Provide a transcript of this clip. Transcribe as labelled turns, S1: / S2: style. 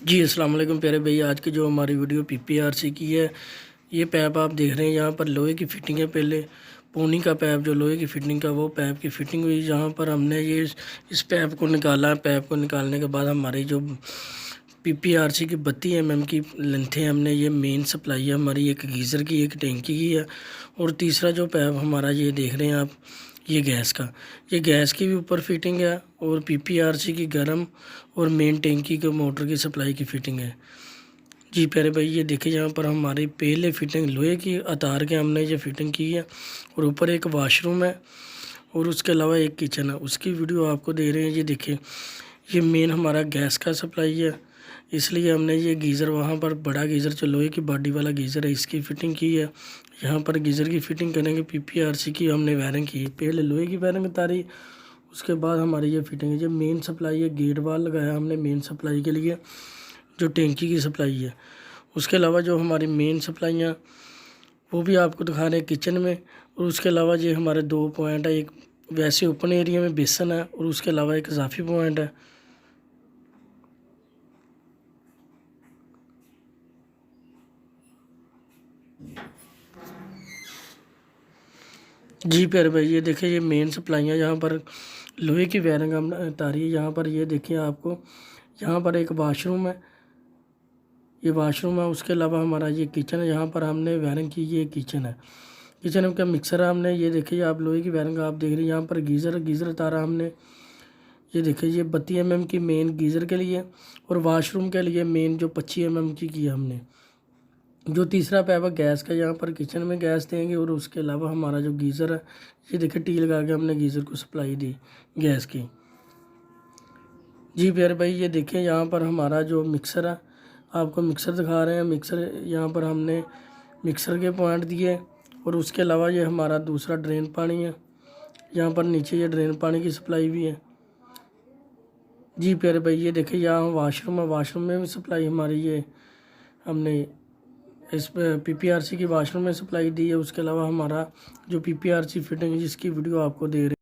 S1: जी अस्सलाम वालेकुम प्यारे भैया। आज की जो हमारी वीडियो पीपीआरसी की है, ये पैप आप देख रहे हैं। यहाँ पर लोहे की फिटिंग है। पहले पोनी का पैप जो लोहे की फिटिंग का, वो पैप की फिटिंग हुई। जहाँ पर हमने ये इस पैप को निकाला। पैप को निकालने के बाद हमारी जो पीपीआरसी की 32 mm की लेंथ है, हमने ये मेन सप्लाई है हमारी, एक गीज़र की एक टैंकी की है। और तीसरा जो पैप हमारा ये देख रहे हैं आप, ये गैस का, ये गैस की भी ऊपर फिटिंग है और पीपीआरसी की गर्म और मेन टैंकी के मोटर की सप्लाई की फ़िटिंग है। जी प्यारे भाई, ये देखिए यहाँ पर हमारी पहले फ़िटिंग लोहे की उतार के हमने ये फ़िटिंग की है। और ऊपर एक वाशरूम है और उसके अलावा एक किचन है, उसकी वीडियो आपको दे रहे हैं। ये देखिए, ये मेन हमारा गैस का सप्लाई है, इसलिए हमने ये गीज़र वहाँ पर, बड़ा गीज़र जो लोहे की बॉडी वाला गीज़र है, इसकी फ़िटिंग की है। यहाँ पर गीज़र की फ़िटिंग करेंगे। पीपीआरसी की हमने वायरिंग की, पहले लोहे की वायरिंग उतारी, उसके बाद हमारी ये फिटिंग है। ये मेन सप्लाई है, गेट वाल लगाया हमने मेन सप्लाई के लिए, जो टैंकी की सप्लाई है। उसके अलावा जो हमारी मेन सप्लाइयाँ, वो भी आपको दिखा रहे हैं किचन में। और उसके अलावा ये हमारे 2 पॉइंट है, एक वैसे ओपन एरिया में बेसन है और उसके अलावा एक इजाफी पॉइंट है। जी प्यारे भाई, ये देखिए, ये मेन सप्लाइयाँ, यहाँ पर लोहे की वायरिंग हमने उतारी है। यहाँ पर ये देखिए आपको, यहाँ पर एक वाशरूम है, ये वाशरूम है। उसके अलावा हमारा ये किचन है, यहाँ पर हमने वायरिंग की, ये किचन है। किचन का मिक्सर है हमने, ये देखिए आप लोहे की वायरिंग आप देख रहे हैं। यहाँ पर गीज़र उतारा हमने। ये देखिए, ये 32 mm की मेन गीज़र के लिए और वाशरूम के लिए मेन जो 25 mm की है हमने। जो तीसरा पैप है गैस का, यहाँ पर किचन में गैस देंगे। और उसके अलावा हमारा जो गीज़र है, ये देखिए टी लगा के हमने गीज़र को सप्लाई दी गैस की। जी प्यारे भाई, ये देखिए यहाँ पर हमारा जो मिक्सर है, आपको मिक्सर दिखा रहे हैं। मिक्सर, यहाँ पर हमने मिक्सर के पॉइंट दिए। और उसके अलावा ये हमारा दूसरा ड्रेन पानी है, यहाँ पर नीचे ये ड्रेन पानी की सप्लाई भी है। जी प्यारे भाई, ये देखिए यहाँ वाशरूम है, वाशरूम में भी सप्लाई हमारी, ये हमने इस पीपीआरसी की वाशरूम में सप्लाई दी है। उसके अलावा हमारा जो पीपीआरसी फिटिंग है, जिसकी वीडियो आपको दे रहे